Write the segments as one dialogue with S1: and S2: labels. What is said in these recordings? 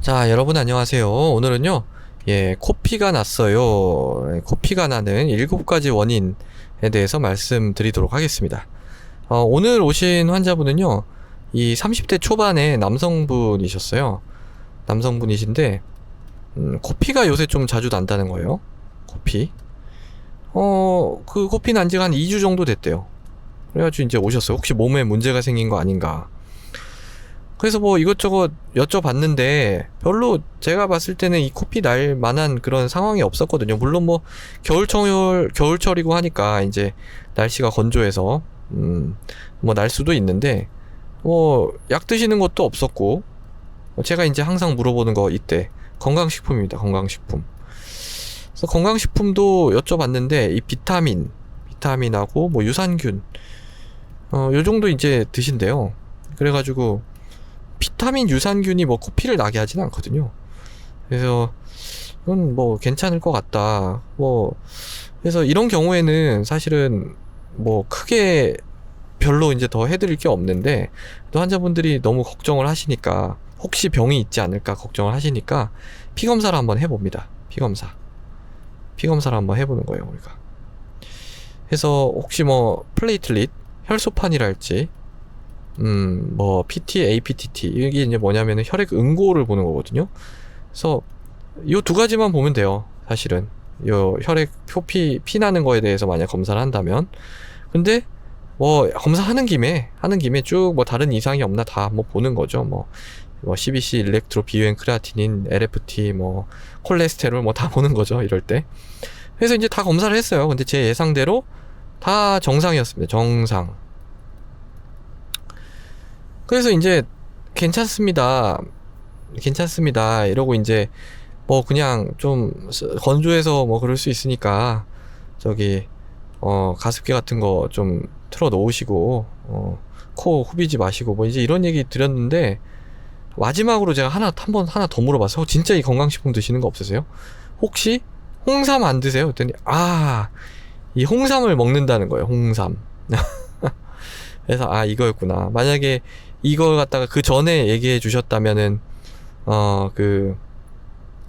S1: 자, 여러분 안녕하세요. 오늘은요, 코피가 났어요. 코피가 나는 7가지 원인에 대해서 말씀드리도록 하겠습니다. 오늘 오신 환자분은요, 이 30대 초반의 남성분이셨어요. 남성분이신데, 코피가 요새 좀 자주 난다는 거예요. 코피. 그 코피 난 지가 한 2주 정도 됐대요. 그래가지고 이제 오셨어요. 혹시 몸에 문제가 생긴 거 아닌가. 그래서 뭐 이것저것 여쭤봤는데 별로 제가 봤을 때는 이 코피 날 만한 그런 상황이 없었거든요. 물론 뭐 겨울철이고 하니까 이제 날씨가 건조해서 뭐 날 수도 있는데 뭐 약 드시는 것도 없었고, 제가 이제 항상 물어보는 거 이때 건강식품입니다. 건강식품. 그래서 건강식품도 여쭤봤는데 이 비타민하고 뭐 유산균 요 정도 이제 드신대요. 그래가지고 비타민 유산균이 뭐 코피를 나게 하진 않거든요. 그래서 이건 뭐 괜찮을 것 같다. 뭐 그래서 이런 경우에는 사실은 뭐 크게 별로 이제 더 해드릴 게 없는데, 또 환자분들이 너무 걱정을 하시니까, 혹시 병이 있지 않을까 걱정을 하시니까 피검사를 한번 해봅니다. 피검사를 한번 해보는 거예요, 우리가. 그래서 혹시 뭐 플레이틀릿, 혈소판이랄지 뭐 PT, APTT 이게 이제 뭐냐면은 혈액 응고를 보는 거거든요. 그래서 요 두 가지만 보면 돼요. 사실은 요 혈액 피 나는 거에 대해서 만약 검사를 한다면. 근데 뭐 검사하는 김에 쭉 뭐 다른 이상이 없나 다 뭐 보는 거죠. 뭐 CBC, 일렉트로, 비유엔, 크레아티닌, LFT, 뭐 콜레스테롤 뭐 다 보는 거죠, 이럴 때. 그래서 이제 다 검사를 했어요. 근데 제 예상대로 다 정상이었습니다. 정상. 그래서 이제 괜찮습니다 이러고 이제 뭐 그냥 좀 건조해서 뭐 그럴 수 있으니까 저기 가습기 같은 거 좀 틀어 놓으시고 코 후비지 마시고 뭐 이제 이런 얘기 드렸는데, 마지막으로 제가 하나 더 물어봤어요. 진짜 이 건강식품 드시는 거 없으세요? 혹시 홍삼 안 드세요? 그랬더니 이 홍삼을 먹는다는 거예요. 홍삼. 그래서 이거였구나. 만약에 이걸 갖다가 그 전에 얘기해 주셨다면은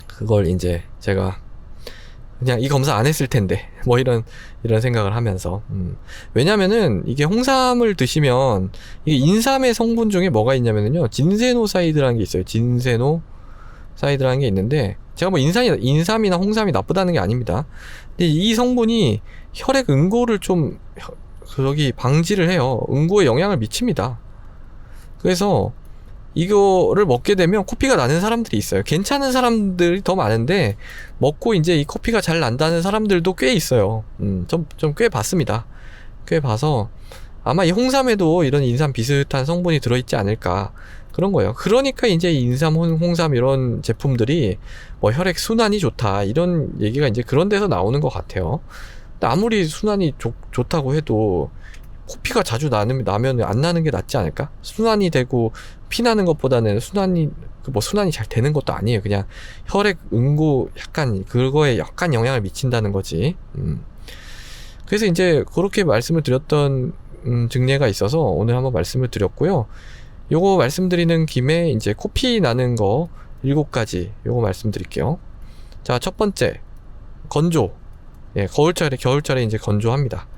S1: 그걸 이제 제가 그냥 이 검사 안 했을 텐데 뭐 이런 생각을 하면서. 왜냐면은 이게 홍삼을 드시면 이게 인삼의 성분 중에 뭐가 있냐면은요, 진세노사이드라는 게 있어요. 진세노사이드라는 게 있는데, 제가 뭐 인삼이나 홍삼이 나쁘다는 게 아닙니다. 근데 이 성분이 혈액 응고를 좀 방지를 해요. 응고에 영향을 미칩니다. 그래서 이거를 먹게 되면 코피가 나는 사람들이 있어요. 괜찮은 사람들이 더 많은데, 먹고 이제 이 코피가 잘 난다는 사람들도 꽤 있어요. 좀 꽤 봤습니다. 꽤 봐서 아마 이 홍삼에도 이런 인삼 비슷한 성분이 들어있지 않을까, 그런 거예요. 그러니까 이제 인삼, 홍삼 이런 제품들이 뭐 혈액 순환이 좋다 이런 얘기가 이제 그런 데서 나오는 것 같아요. 근데 아무리 순환이 좋다고 해도 코피가 자주 나면 안 나는 게 낫지 않을까? 순환이 되고 피 나는 것보다는 순환이 잘 되는 것도 아니에요. 그냥 혈액 응고 그거에 약간 영향을 미친다는 거지. 그래서 이제 그렇게 말씀을 드렸던 증례가 있어서 오늘 한번 말씀을 드렸고요. 요거 말씀드리는 김에 이제 코피 나는 거 7가지 요거 말씀드릴게요. 자, 첫 번째, 건조. 겨울철에 이제 건조합니다.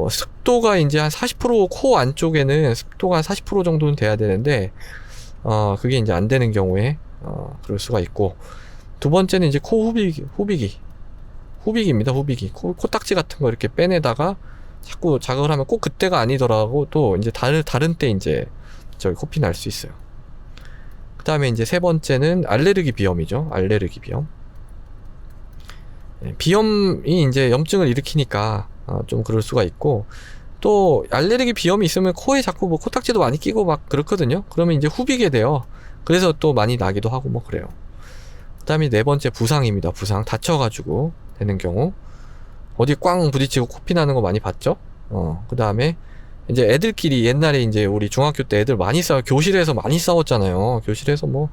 S1: 습도가 이제 한 40%, 코 안쪽에는 습도가 한 40% 정도는 돼야 되는데, 그게 이제 안 되는 경우에, 그럴 수가 있고. 두 번째는 이제 코 후비기입니다. 코딱지 같은 거 이렇게 빼내다가 자꾸 자극을 하면 꼭 그때가 아니더라도 또 이제 다른 때 이제 코피 날 수 있어요. 그 다음에 이제 세 번째는 알레르기 비염이죠. 알레르기 비염. 비염이 이제 염증을 일으키니까 좀 그럴 수가 있고, 또 알레르기 비염이 있으면 코에 자꾸 뭐 코딱지도 많이 끼고 막 그렇거든요. 그러면 이제 후비게 돼요. 그래서 또 많이 나기도 하고 뭐 그래요. 그 다음에 네 번째 부상입니다. 부상. 다쳐가지고 되는 경우. 어디 꽝 부딪히고 코피 나는 거 많이 봤죠? 그 다음에 이제 애들끼리 옛날에 이제 우리 중학교 때 애들 많이 교실에서 많이 싸웠잖아요. 교실에서 뭐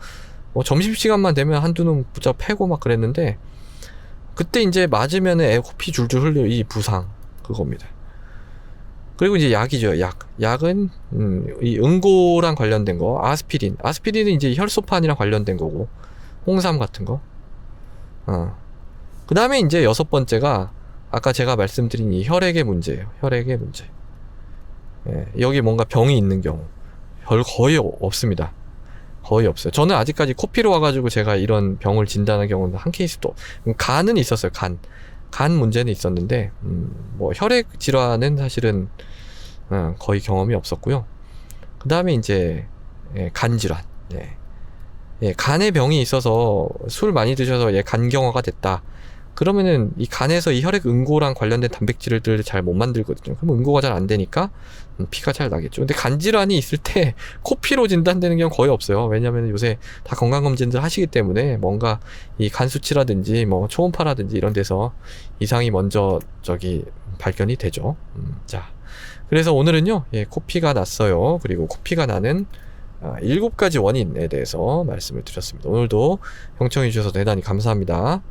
S1: 점심시간만 되면 한두 놈 붙잡아 패고 막 그랬는데, 그때 이제 맞으면 애 코피 줄줄 흘려. 이 부상 그겁니다. 그리고 이제 약이죠. 약은 이 응고랑 관련된 거, 아스피린은 이제 혈소판이랑 관련된 거고, 홍삼 같은 거. 그 다음에 이제 6번째가 아까 제가 말씀드린 이 혈액의 문제예요. 혈액의 문제. 예, 여기 뭔가 병이 있는 경우 거의 없습니다. 거의 없어요. 저는 아직까지 코피로 와가지고 제가 이런 병을 진단한 경우는 한 케이스도. 간은 있었어요. 간 문제는 있었는데 뭐 혈액 질환은 사실은 거의 경험이 없었고요. 그 다음에 이제 간 질환. 간에 병이 있어서 술 많이 드셔서 간경화가 됐다. 그러면은 이 간에서 이 혈액 응고랑 관련된 단백질을 잘 못 만들거든요. 그럼 응고가 잘 안 되니까 피가 잘 나겠죠. 근데 간 질환이 있을 때 코피로 진단되는 경우 거의 없어요. 왜냐하면 요새 다 건강검진들 하시기 때문에 뭔가 이 간 수치라든지 뭐 초음파라든지 이런 데서 이상이 먼저 발견이 되죠. 자, 그래서 오늘은요, 코피가 났어요. 그리고 코피가 나는 7가지 원인에 대해서 말씀을 드렸습니다. 오늘도 경청해 주셔서 대단히 감사합니다.